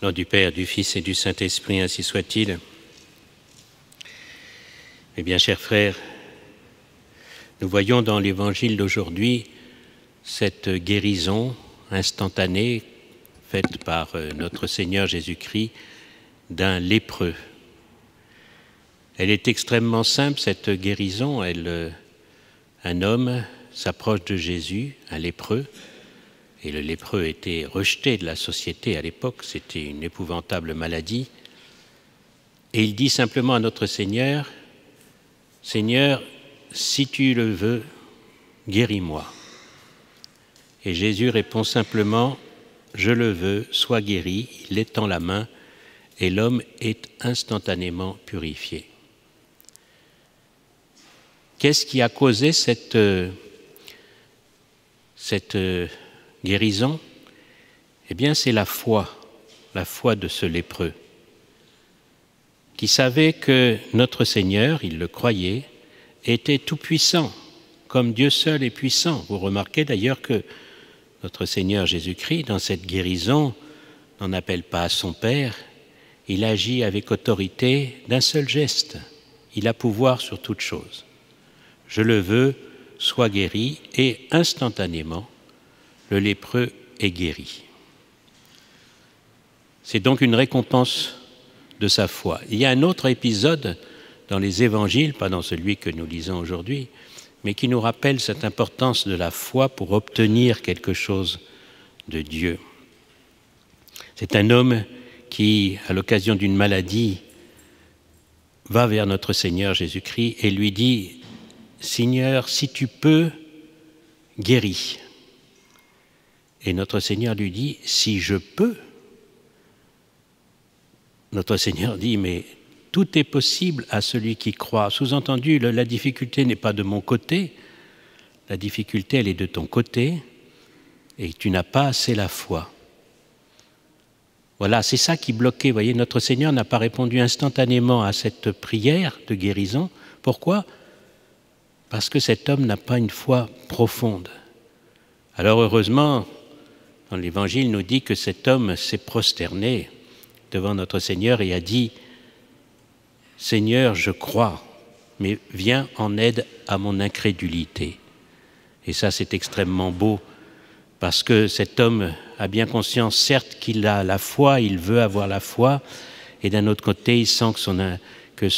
Au nom du Père, du Fils et du Saint-Esprit, ainsi soit-il. Eh bien, chers frères, nous voyons dans l'Évangile d'aujourd'hui cette guérison instantanée faite par notre Seigneur Jésus-Christ d'un lépreux. Elle est extrêmement simple, cette guérison. Un homme s'approche de Jésus, un lépreux, et le lépreux était rejeté de la société à l'époque, c'était une épouvantable maladie. Et il dit simplement à notre Seigneur, « Seigneur, si tu le veux, guéris-moi. » Et Jésus répond simplement, « Je le veux, sois guéri. » Il étend la main et l'homme est instantanément purifié. Qu'est-ce qui a causé cette guérison? Eh bien, c'est la foi de ce lépreux, qui savait que notre Seigneur, il le croyait, était tout-puissant, comme Dieu seul est puissant. Vous remarquez d'ailleurs que notre Seigneur Jésus-Christ, dans cette guérison, n'en appelle pas à son Père, il agit avec autorité d'un seul geste. Il a pouvoir sur toute chose. Je le veux, sois guéri, et instantanément, le lépreux est guéri. C'est donc une récompense de sa foi. Il y a un autre épisode dans les évangiles, pas dans celui que nous lisons aujourd'hui, mais qui nous rappelle cette importance de la foi pour obtenir quelque chose de Dieu. C'est un homme qui, à l'occasion d'une maladie, va vers notre Seigneur Jésus-Christ et lui dit « Seigneur, si tu peux, guéris. » Et notre Seigneur lui dit « Si je peux ». Notre Seigneur dit « Mais tout est possible à celui qui croit ». Sous-entendu, la difficulté n'est pas de mon côté, la difficulté, elle est de ton côté, et tu n'as pas assez la foi. Voilà, c'est ça qui bloquait. Vous voyez, notre Seigneur n'a pas répondu instantanément à cette prière de guérison. Pourquoi? Parce que cet homme n'a pas une foi profonde. Alors heureusement, dans l'Évangile, nous dit que cet homme s'est prosterné devant notre Seigneur et a dit « Seigneur, je crois, mais viens en aide à mon incrédulité. » Et ça, c'est extrêmement beau, parce que cet homme a bien conscience, certes, qu'il a la foi, il veut avoir la foi, et d'un autre côté, il sent que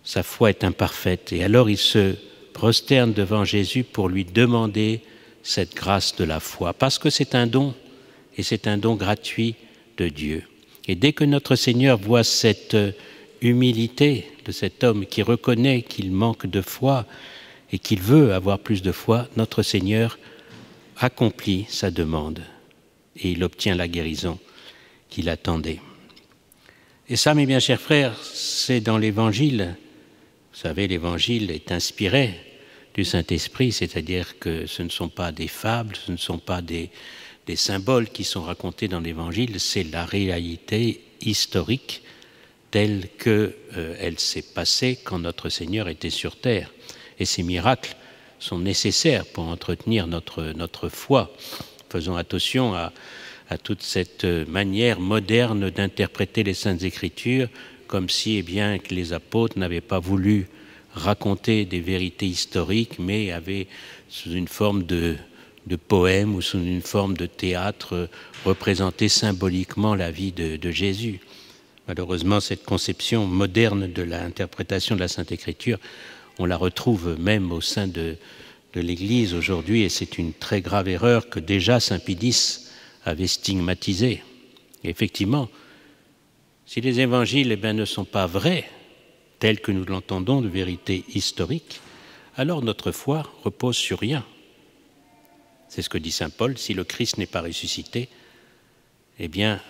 sa foi est imparfaite. Et alors, il se prosterne devant Jésus pour lui demander cette grâce de la foi, parce que c'est un don, et c'est un don gratuit de Dieu. Et dès que notre Seigneur voit cette humilité de cet homme qui reconnaît qu'il manque de foi et qu'il veut avoir plus de foi, notre Seigneur accomplit sa demande et il obtient la guérison qu'il attendait. Et ça, mes bien chers frères, c'est dans l'Évangile. Vous savez, l'Évangile est inspiré du Saint-Esprit, c'est-à-dire que ce ne sont pas des fables, ce ne sont pas des symboles qui sont racontés dans l'Évangile, c'est la réalité historique telle qu'elle s'est passée quand notre Seigneur était sur terre. Et ces miracles sont nécessaires pour entretenir notre foi. Faisons attention à toute cette manière moderne d'interpréter les Saintes Écritures, comme si que les apôtres n'avaient pas voulu raconter des vérités historiques, mais avaient, sous une forme de poème ou sous une forme de théâtre, représenté symboliquement la vie de Jésus. Malheureusement, cette conception moderne de l'interprétation de la Sainte Écriture, on la retrouve même au sein de l'Église aujourd'hui, et c'est une très grave erreur que déjà Saint Pie X avait stigmatisée. Et effectivement, si les évangiles ne sont pas vrais, tels que nous l'entendons, de vérité historique, alors notre foi repose sur rien. C'est ce que dit saint Paul, si le Christ n'est pas ressuscité, eh bien,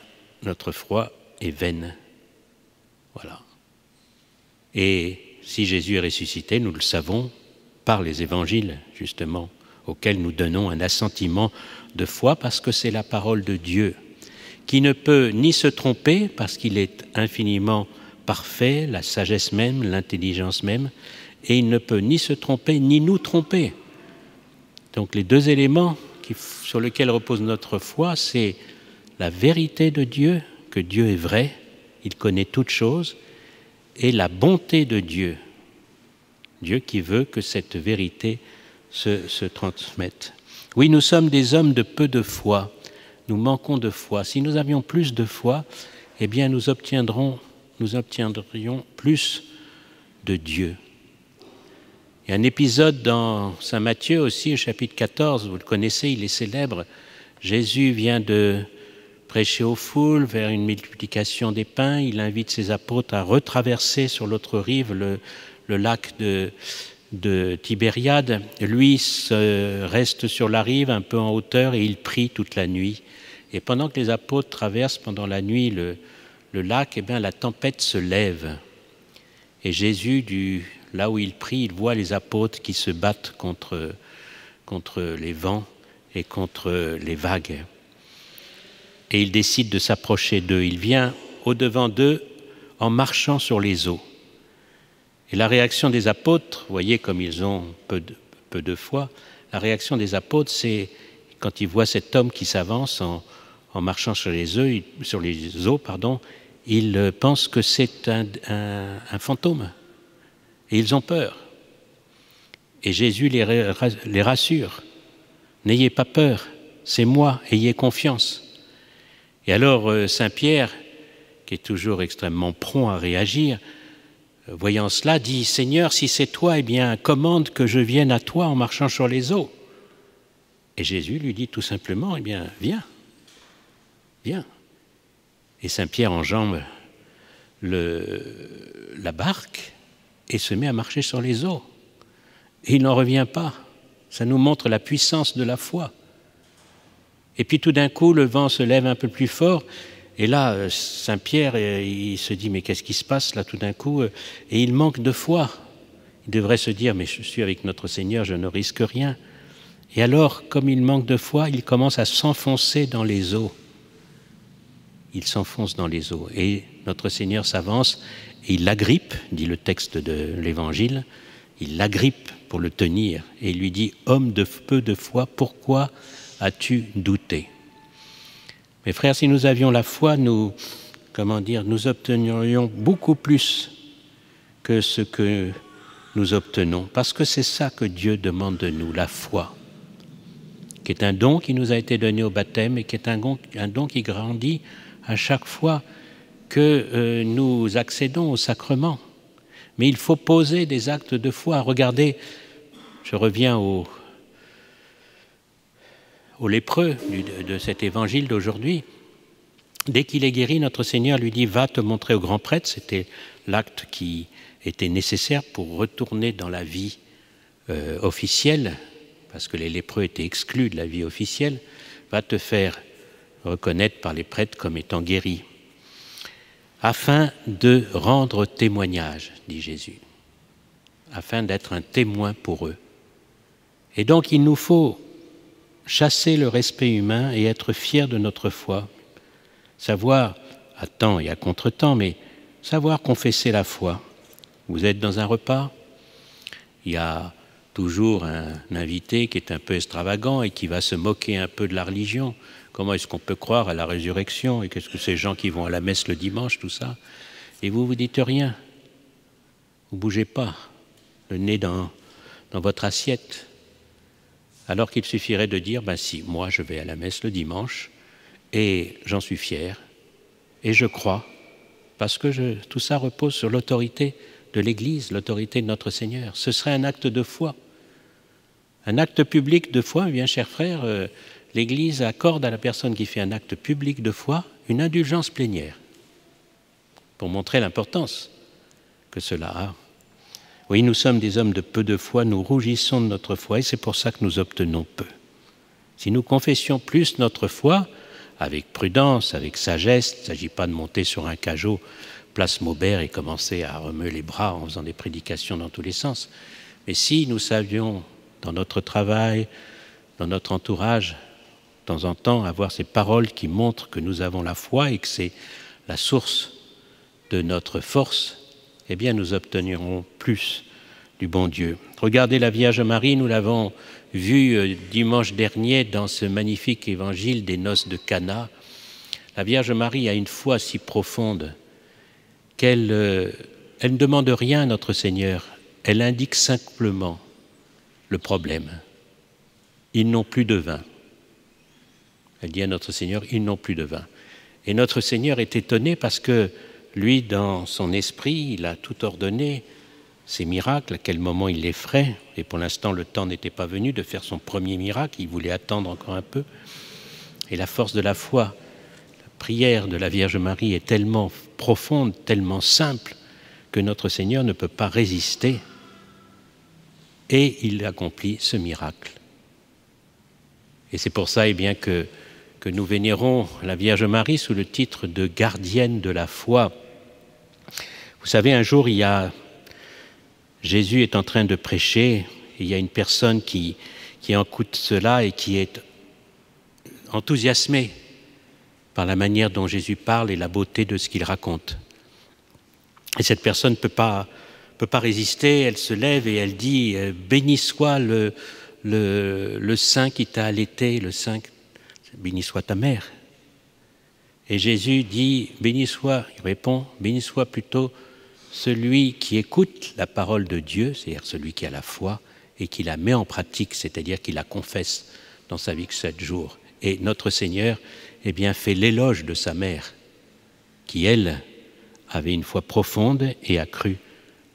notre foi est vaine. Voilà. Et si Jésus est ressuscité, nous le savons par les évangiles, justement, auxquels nous donnons un assentiment de foi, parce que c'est la parole de Dieu, qui ne peut ni se tromper, parce qu'il est infiniment parfait, la sagesse même, l'intelligence même, et il ne peut ni se tromper, ni nous tromper. Donc les deux éléments sur lesquels repose notre foi, c'est la vérité de Dieu, que Dieu est vrai, il connaît toutes choses, et la bonté de Dieu, Dieu qui veut que cette vérité se transmette. Oui, nous sommes des hommes de peu de foi, nous manquons de foi. Si nous avions plus de foi, eh bien nous obtiendrions plus de Dieu. Il y a un épisode dans Saint Matthieu aussi, au chapitre 14, vous le connaissez, il est célèbre. Jésus vient de prêcher aux foules vers une multiplication des pains. Il invite ses apôtres à retraverser sur l'autre rive le lac de Tibériade. Lui reste sur la rive, un peu en hauteur, et il prie toute la nuit. Et pendant que les apôtres traversent pendant la nuit le lac, eh bien, la tempête se lève. Et Jésus, là où il prie, il voit les apôtres qui se battent contre les vents et contre les vagues. Et il décide de s'approcher d'eux. Il vient au-devant d'eux en marchant sur les eaux. Et la réaction des apôtres, vous voyez comme ils ont peu de foi, la réaction des apôtres, c'est quand ils voient cet homme qui s'avance en marchant sur les eaux, ils pensent que c'est un fantôme. Et ils ont peur. Et Jésus les rassure. N'ayez pas peur, c'est moi, ayez confiance. Et alors Saint Pierre, qui est toujours extrêmement prompt à réagir, voyant cela, dit « Seigneur, si c'est toi, eh bien, commande que je vienne à toi en marchant sur les eaux. » Et Jésus lui dit tout simplement « Eh bien, viens, viens. » Et Saint Pierre enjambe la barque et se met à marcher sur les eaux. Et il n'en revient pas. Ça nous montre la puissance de la foi. Et puis tout d'un coup, le vent se lève un peu plus fort. Et là, Saint Pierre, il se dit, mais qu'est-ce qui se passe là tout d'un coup? Et il manque de foi. Il devrait se dire, mais je suis avec notre Seigneur, je ne risque rien. Et alors, comme il manque de foi, il commence à s'enfoncer dans les eaux. Il s'enfonce dans les eaux. Et notre Seigneur s'avance et il l'agrippe, dit le texte de l'Évangile, il l'agrippe pour le tenir. Et il lui dit, homme de peu de foi, pourquoi as-tu douté? Mes frères, si nous avions la foi, nous obtenirions beaucoup plus que ce que nous obtenons. Parce que c'est ça que Dieu demande de nous, la foi, qui est un don qui nous a été donné au baptême et qui est un don qui grandit à chaque fois que nous accédons au sacrement. Mais il faut poser des actes de foi. Regardez, je reviens au lépreux de cet évangile d'aujourd'hui. Dès qu'il est guéri, notre Seigneur lui dit « Va te montrer au grand prêtre ». C'était l'acte qui était nécessaire pour retourner dans la vie officielle, parce que les lépreux étaient exclus de la vie officielle. « Va te faire reconnaître par les prêtres comme étant guéri, afin de rendre témoignage, dit Jésus, afin d'être un témoin pour eux. » Et donc il nous faut chasser le respect humain et être fiers de notre foi, savoir, à temps et à contre-temps, mais savoir confesser la foi. Vous êtes dans un repas, il y a toujours un invité qui est un peu extravagant et qui va se moquer un peu de la religion. Comment est-ce qu'on peut croire à la résurrection? Et qu'est-ce que ces gens qui vont à la messe le dimanche, tout ça? Et vous dites rien. Vous ne bougez pas, le nez dans votre assiette. Alors qu'il suffirait de dire, ben si, moi je vais à la messe le dimanche, et j'en suis fier, et je crois, parce que tout ça repose sur l'autorité de l'Église, l'autorité de notre Seigneur. Ce serait un acte de foi. Un acte public de foi, bien chers frères, l'Église accorde à la personne qui fait un acte public de foi une indulgence plénière, pour montrer l'importance que cela a. Oui, nous sommes des hommes de peu de foi, nous rougissons de notre foi, et c'est pour ça que nous obtenons peu. Si nous confessions plus notre foi, avec prudence, avec sagesse, il ne s'agit pas de monter sur un cajot, place Maubert, et commencer à remuer les bras en faisant des prédications dans tous les sens. Mais si nous savions, dans notre travail, dans notre entourage, de temps en temps, avoir ces paroles qui montrent que nous avons la foi et que c'est la source de notre force, eh bien nous obtenirons plus du bon Dieu. Regardez la Vierge Marie, nous l'avons vu dimanche dernier dans ce magnifique évangile des noces de Cana. La Vierge Marie a une foi si profonde qu'elle elle ne demande rien à notre Seigneur, elle indique simplement le problème. Ils n'ont plus de vin. Elle dit à notre Seigneur, ils n'ont plus de vin. Et notre Seigneur est étonné parce que lui, dans son esprit, il a tout ordonné, ces miracles, à quel moment il les ferait. Et pour l'instant, le temps n'était pas venu de faire son premier miracle, il voulait attendre encore un peu. Et la force de la foi, la prière de la Vierge Marie est tellement profonde, tellement simple, que notre Seigneur ne peut pas résister. Et il accomplit ce miracle. Et c'est pour ça que nous vénérons la Vierge Marie sous le titre de gardienne de la foi. Vous savez, un jour, Jésus est en train de prêcher, et il y a une personne qui écoute cela et qui est enthousiasmée par la manière dont Jésus parle et la beauté de ce qu'il raconte. Et cette personne ne peut pas résister, elle se lève et elle dit « Béni soit le saint qui t'a allaité, le saint, béni soit ta mère. » Et Jésus dit « Béni soit », il répond « Béni soit plutôt celui qui écoute la parole de Dieu, c'est-à-dire celui qui a la foi et qui la met en pratique, c'est-à-dire qui la confesse dans sa vie chaque jour. » Et notre Seigneur fait l'éloge de sa mère, qui, elle, avait une foi profonde et a cru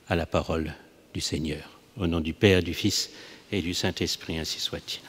à la parole du Seigneur. Au nom du Père, du Fils et du Saint-Esprit, ainsi soit-il.